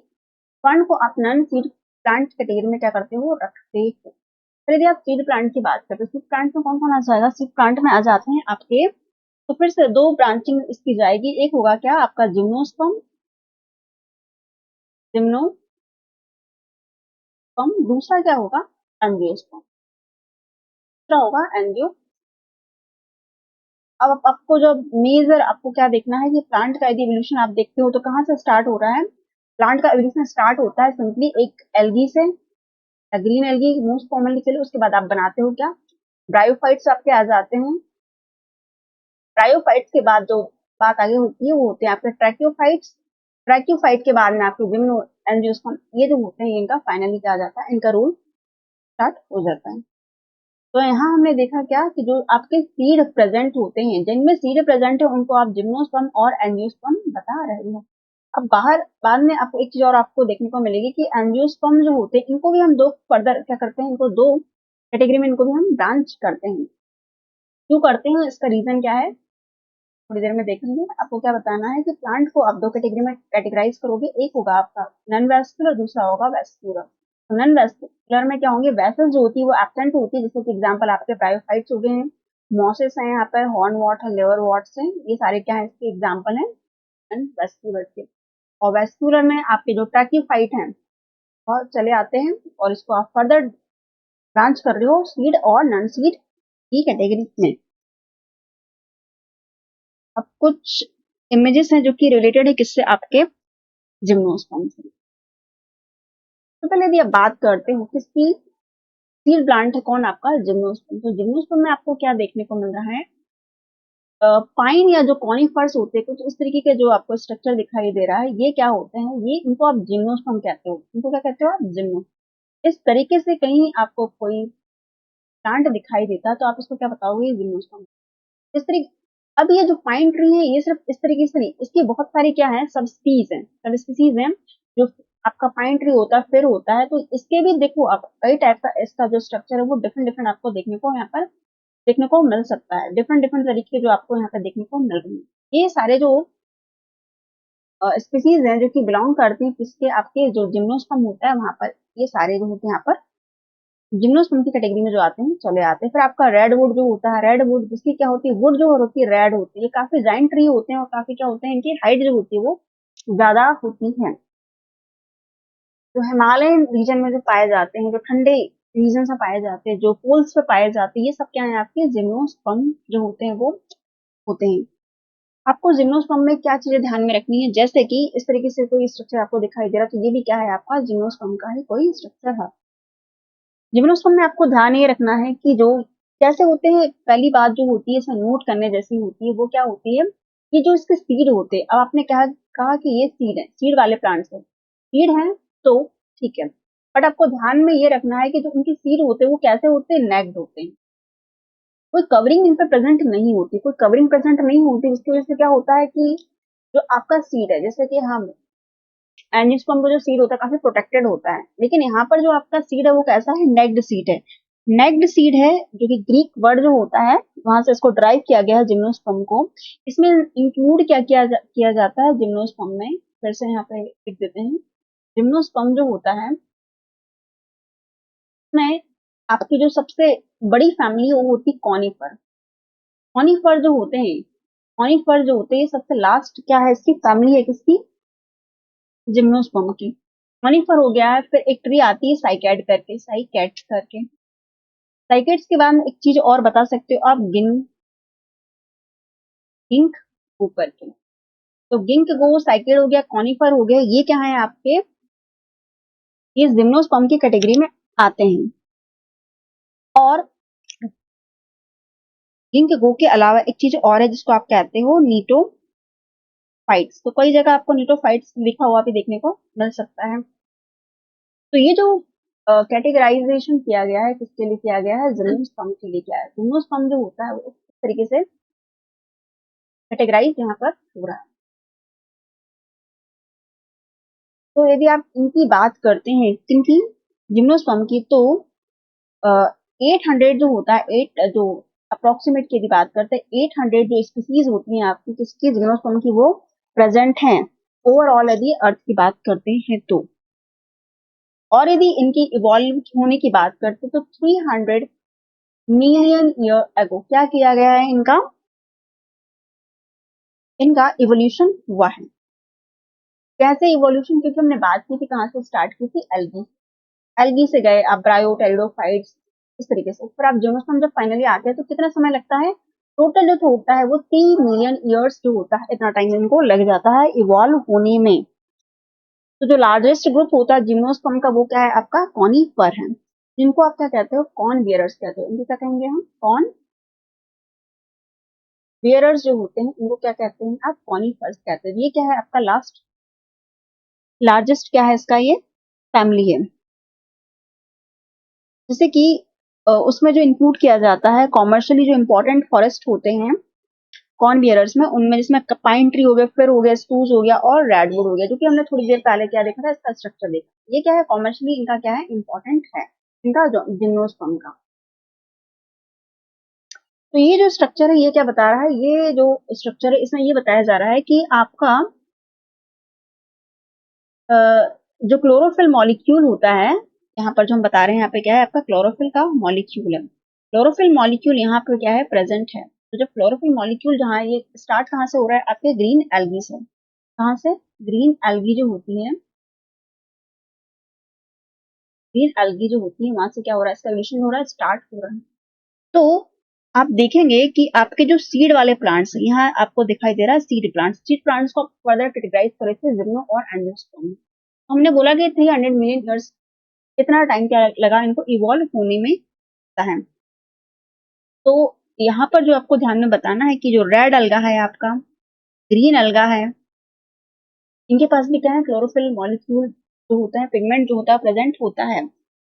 फर्न को आप नन सीड प्लांट कैटेगरी में क्या करते हो, रखते हो। फिर यदि आप सीड प्लांट की बात करते हैं, सीड प्लांट में कौन कौन आ जाएगा, सीड प्लांट में आ जाते हैं आपके, तो फिर से दो ब्रांचिंग इसकी जाएगी, एक होगा क्या आपका जिम्नोस्पर्म, जिम्नोस्पर्म, दूसरा क्या होगा, एंजियोस्पर्म, दूसरा होगा एंजियो। अब आपको जो मेजर आपको क्या देखना है कि प्लांट का यदि एवोल्यूशन आप देखते हो तो कहाँ से स्टार्ट हो रहा है, प्लांट का एवोल्यूशन स्टार्ट होता है सिंपली एक एल्गी से, ग्रीन एल्गी मोस्ट कॉमनली चले, उसके बाद आप बनाते हो क्या, ब्रायोफाइट्स आपके आ जाते हैं। ब्रायोफाइट्स के बाद जो बात आगे होती है वो होते हैं आपके ट्रैकियोफाइट्स, ट्रैकियोफाइट के बाद में आपके जिम्नो एंजियोस्पर्म, ये जो होते हैं इनका फाइनली क्या आ जाता है, इनका रोल स्टार्ट हो जाता है। तो यहाँ हमने देखा क्या कि जो आपके सीड प्रेजेंट होते हैं, जिनमें सीड प्रेजेंट है उनको आप जिम्नोस्पर्म और एंजियोस्पर्म बता रहे हो। अब बाहर बाद में आपको एक चीज और आपको देखने को मिलेगी कि एंजियोस्पर्म जो होते हैं इनको भी हम दो फर्दर क्या करते हैं, इनको दो कैटेगरी में इनको भी हम ब्रांच करते हैं। क्यों करते हैं, इसका रीजन क्या है, थोड़ी देर में देखेंगे। आपको क्या बताना है कि प्लांट को आप दो कैटेगरी में कैटेगराइज करोगे, एक होगा आपका नॉन वेस्कुलर, दूसरा होगा वेस्कुलर। नॉन वेस्कुलर में क्या होंगे, वेसल जो होती है वो एब्सेंट होती है, जैसे कि एग्जांपल आपके ब्रायोफाइट्स हो गए हैं, मॉसेस हैं, यहाँ पर हॉर्न वॉट है, लिवर वॉट्स हैं, ये सारे क्या है इसके एग्जाम्पल हैं नॉन वेस्कुलर के। और वेस्कुलर में आपके जो ट्रैकियोफाइट हैं और चले आते हैं, और इसको आप फर्दर ब्रांच कर रहे हो सीड और नॉन सीड की कैटेगरी में। अब कुछ इमेजेस हैं जो कि रिलेटेड है किससे, आपके जिम्नोस्पर्म से। तो पहले यदि आप बात करते हो किसकी, सीड प्लांट है कौन आपका, जिम्नोस्पर्म। तो जिम्नोस्पर्म में आपको क्या देखने को मिल रहा है, पाइन या जो कॉनिफर्स होते हैं कुछ इस तरीके के जो आपको स्ट्रक्चर दिखाई दे रहा है, ये क्या होते हैं, ये इनको आप जिम्नोस्पर्म कहते हो, इनको क्या कहते हो आप, जिम्नो। इस तरीके से कहीं आपको कोई प्लांट दिखाई देता है तो आप इसको क्या बताओगे, जिम्नोस्पर्म। इस तरीके, अब ये जो पाइन ट्री है ये सिर्फ इस तरीके से नहीं, इसकी बहुत सारी क्या है, सब स्पीसीज है, सब स्पीसीज है। जो आपका पाइन ट्री होता है फिर होता है, तो इसके भी देखो आप कई टाइप का इसका जो स्ट्रक्चर है वो डिफरेंट डिफरेंट आपको देखने को यहाँ पर देखने को मिल सकता है। डिफरेंट डिफरेंट तरीके के जो आपको यहाँ पे देखने को मिल रही है। ये सारे जो स्पीसीज हैं जो कि बिलोंग करती हैं किसके, आपके जो जिम्नोस्पर्म होता है वहां पर, ये सारे जो होते हैं यहाँ पर जिम्नोस्पर्म की कैटेगरी में जो आते हैं चले आते हैं। फिर आपका रेड वुड जो होता है, रेड वुड जिसकी क्या होती है, वुड जो होती है रेड होती है। ये काफी जाइंट ट्री होते हैं और काफी क्या होते हैं, इनकी हाइट जो होती है वो ज्यादा होती है। जो हिमालयन रीजन में जो पाए जाते हैं, जो ठंडे रीजन में पाए जाते हैं, जो पोल्स पे पाए जाते हैं, ये सब क्या है आपके जिम्नोस्पर्म जो होते हैं वो होते हैं। आपको जिम्नोस्पर्म में क्या चीजें ध्यान में रखनी है, जैसे कि इस तरीके से कोई स्ट्रक्चर आपको दिखाई दे रहा है तो ये भी क्या है आपका जिम्नोस्पर्म का ही कोई स्ट्रक्चर है। जिम्नोस्पर्म में आपको ध्यान ये रखना है कि जो कैसे होते हैं, पहली बात जो होती है इसमें नोट करने जैसी होती है वो क्या होती है, ये जो इसके सीड होते हैं। अब आपने कहा कि ये सीड है, सीड वाले प्लांट्स है, सीड है तो ठीक है, बट आपको ध्यान में ये रखना है कि जो उनके सीड होते हैं वो कैसे होते हैं, नेक्ड होते हैं। कोई कवरिंग इन पर प्रेजेंट नहीं होती, कोई कवरिंग प्रेजेंट नहीं होती, जिसकी वजह से क्या होता है कि जो आपका सीड है, जैसे कि हम एंजियोस्पर्म का जो सीड होता है काफी प्रोटेक्टेड होता है, लेकिन यहाँ पर जो आपका सीड है वो कैसा है, नेक्ड सीड है। नेक्ड सीड है जो कि ग्रीक वर्ड जो होता है वहां से इसको ड्राइव किया गया है जिम्नोस्पर्म को। इसमें इंक्लूड क्या किया जाता है जिम्नोस्पर्म में, फिर से यहाँ पे लिख देते हैं। जिम्नोस्पर्म जो होता है इसमें आपकी जो सबसे बड़ी फैमिली है वो होती है कॉनिफर। कॉनिफर जो होते हैं, कॉनिफर जो होते हैं सबसे लास्ट क्या है इसकी फैमिली है किसकी, जिम्नोस्पर्म की। कॉनिफर हो गया है, फिर एक ट्री आती है साइकैड करके, साइकैड्स करके। साइकैड्स के बाद एक चीज और बता सकते हो आप, गिंक ऊपर के। तो गिंक गो साइकेड हो गया, कॉनिफर हो गया, ये क्या है आपके, ये जिम्नोस्पर्म की कैटेगरी में आते हैं। और गिंक गो के अलावा एक चीज और है जिसको आप कहते हो नीटोफाइट्स। तो कई जगह आपको नीटोफाइट्स लिखा हुआ भी देखने को मिल सकता है। तो ये जो कैटेगराइजेशन किया गया है किसके लिए किया गया है, जिम्नोस्पर्म के लिए किया है। जिम्नोस्पर्म जो होता है वो इस तरीके से कैटेगराइज यहाँ पर हो रहा है। तो यदि आप इनकी बात करते हैं किनकी, जिम्नोस्पर्म की, तो 800 जो होता है, एट जो अप्रोक्सीमेट की यदि बात करते हैं, 800 जो स्पीसीज होती हैं आपकी किसकी, जिम्नोस्पर्म की, वो प्रेजेंट हैं ओवरऑल यदि अर्थ की बात करते हैं तो। और यदि इनकी इवॉल्व होने की बात करते हैं तो 300 मिलियन ईयर एगो क्या किया गया है, इनका इनका इवोल्यूशन हुआ है। कैसे इवोल्यूशन, क्योंकि हमने बात की थी कहां से स्टार्ट की थी, एल्गी, एल्गी से गए आप ब्रायोटेरिडोफाइट्स, इस तरीके से। फिर आप जिम्नोस्पर्म जब फाइनली आते हैं तो कितना समय लगता है, टोटल जो होता है वो 3 मिलियन ईयर्स जो होता है, इतना टाइम इनको लग जाता है इवॉल्व होने में। तो जो लार्जेस्ट ग्रुप होता है जिम्नोस्पर्म का वो क्या है आपका, कॉनिफर है, जिनको आप क्या कहते हो, कॉर्न बियरर्स कहते हो। इनको क्या कहेंगे हम, कॉर्न बियरर्स जो होते हैं इनको क्या कहते हैं आप, कॉनिफर्स कहते हैं। ये क्या है आपका लार्जेस्ट क्या है इसका, ये फैमिली है। जैसे कि उसमें जो इंक्लूड किया जाता है कॉमर्शियली जो इंपॉर्टेंट फॉरेस्ट होते हैं कॉर्न बियरर्स में, उनमें जिसमें पाइन ट्री हो गया, फिर हो गया स्पूज हो गया और रेडवुड हो गया, जो कि हमने थोड़ी देर पहले क्या देखा था, इसका स्ट्रक्चर देखा। ये क्या है कॉमर्शियली इनका क्या है इंपॉर्टेंट है, इनका जिम्नोस्पर्म का। तो ये जो स्ट्रक्चर है ये क्या बता रहा है, ये जो स्ट्रक्चर है इसमें ये बताया जा रहा है कि आपका जो क्लोरोफिल मॉलिक्यूल होता है, यहाँ पर जो हम बता रहे हैं यहाँ पे क्या है आपका क्लोरोफिल का मॉलिक्यूल है। क्लोरोफिल मॉलिक्यूल यहाँ पे क्या है प्रेजेंट है। तो जब क्लोरोफिल मॉलिक्यूल जहाँ ये स्टार्ट कहाँ से हो रहा है आपके ग्रीन एल्गी से, कहाँ से, ग्रीन एल्गी जो होती है, ग्रीन एल्गी जो होती है वहां से क्या हो रहा है, इसका एवोल्यूशन हो रहा है, स्टार्ट हो रहा है। तो आप देखेंगे कि आपके जो सीड वाले प्लांट्स यहाँ आपको दिखाई दे रहा है, सीड प्लांट्स को फर्दर कैटेगराइज करे थे जिम्नो और एंजियोस्पर्म। हमने बोला कि 300 मिलियन ईयर्स, कितना टाइम क्या लगा इनको इवॉल्व होने में है। तो यहाँ पर जो आपको ध्यान में बताना है कि जो रेड अलगा है आपका, ग्रीन अलगा है, इनके पास भी क्या है क्लोरोफिल मॉलिक्यूल जो होता है, पिगमेंट जो होता है प्रेजेंट होता है।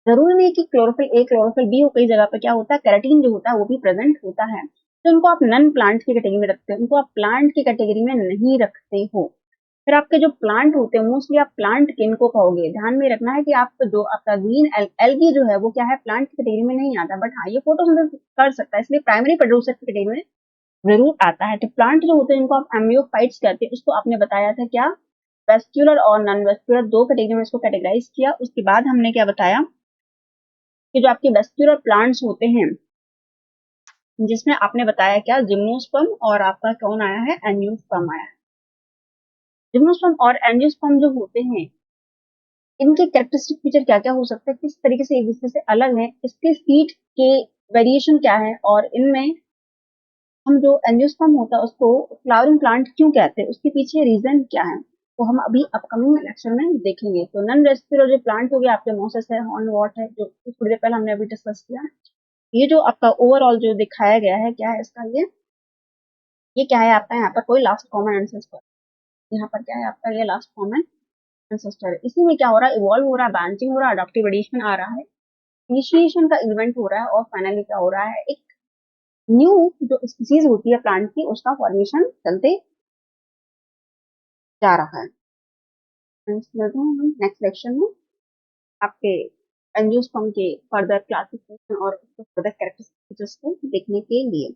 जरूरी नहीं कि क्लोरोफिल ए क्लोरोफिल बी हो, कई जगह पर क्या होता है कैराटीन जो होता है वो भी प्रेजेंट होता है। तो इनको आप नन प्लांट की कैटेगरी में रखते हो, इनको आप प्लांट की कैटेगरी में नहीं रखते हो। फिर आपके जो प्लांट होते हैं, मोस्टली आप प्लांट किनको कहोगे, ध्यान में रखना है कि आप जो आपका ग्रीन एल्गी जो है वो क्या है, प्लांट की कैटेगरी में नहीं आता, बट हाँ ये फोटोसिंथेसिस कर सकता है, इसलिए प्राइमरी प्रोड्यूसर की कैटेगरी में जरूर आता है। तो प्लांट जो होते हैं जिनको आप एम्बियोफाइट्स कहते हैं, उसको आपने बताया था क्या, वेस्क्यूलर और नॉन वेस्क्यूलर, दो कैटेगरी में इसको कैटेगराइज किया। उसके बाद हमने क्या बताया कि जो आपके वेस्क्यूलर प्लांट्स होते हैं, जिसमें आपने बताया क्या, जिम्नोस्पर्म और आपका कौन आया है, एंजियोस्पर्म आया है। जिम्नोस्पर्म और एंजियोस्पर्म जो होते हैं, इनके कैरेक्टरिस्टिक फीचर क्या क्या हो सकते हैं, किस तरीके से एक दूसरे से अलग है, इसके सीट के वेरिएशन क्या है, और इनमें हम जो एंजियोस्पर्म होता है उसको फ्लावरिंग प्लांट क्यों कहते हैं, उसके पीछे रीजन क्या है, वो हम अभी अपकमिंग लेक्चर में देखेंगे। तो नॉन रेस्पिरेटरी जो प्लांट हो गया, आपके मोसेस है, हॉर्नवॉट है, जो थोड़ी देर पहले हमने अभी डिस्कस किया। ये जो आपका ओवरऑल जो दिखाया गया है, क्या है इसका, ये क्या है आपका, यहाँ पर कोई लास्ट कॉमन एंसेस्टर, यहाँ पर क्या है आपका, ये लास्ट कॉमन एंसेस्टर है। इसी में क्या हो रहा है, इवॉल्व हो रहा है, ब्रांचिंग हो रहा है, अडॉप्टिव एडिशन आ रहा है, इनिशिएशन का इवेंट हो रहा है, और फाइनली क्या हो रहा है, एक न्यू जो स्पीसीज होती है प्लांट की, उसका फॉर्मेशन चलते जा रहा है। नेक्स्ट लेक्चर में आपके एंजियोस्पर्म के फर्दर क्लासिफिकेशन और फर्दर कैरेक्टरिस्टिक्स को देखने के लिए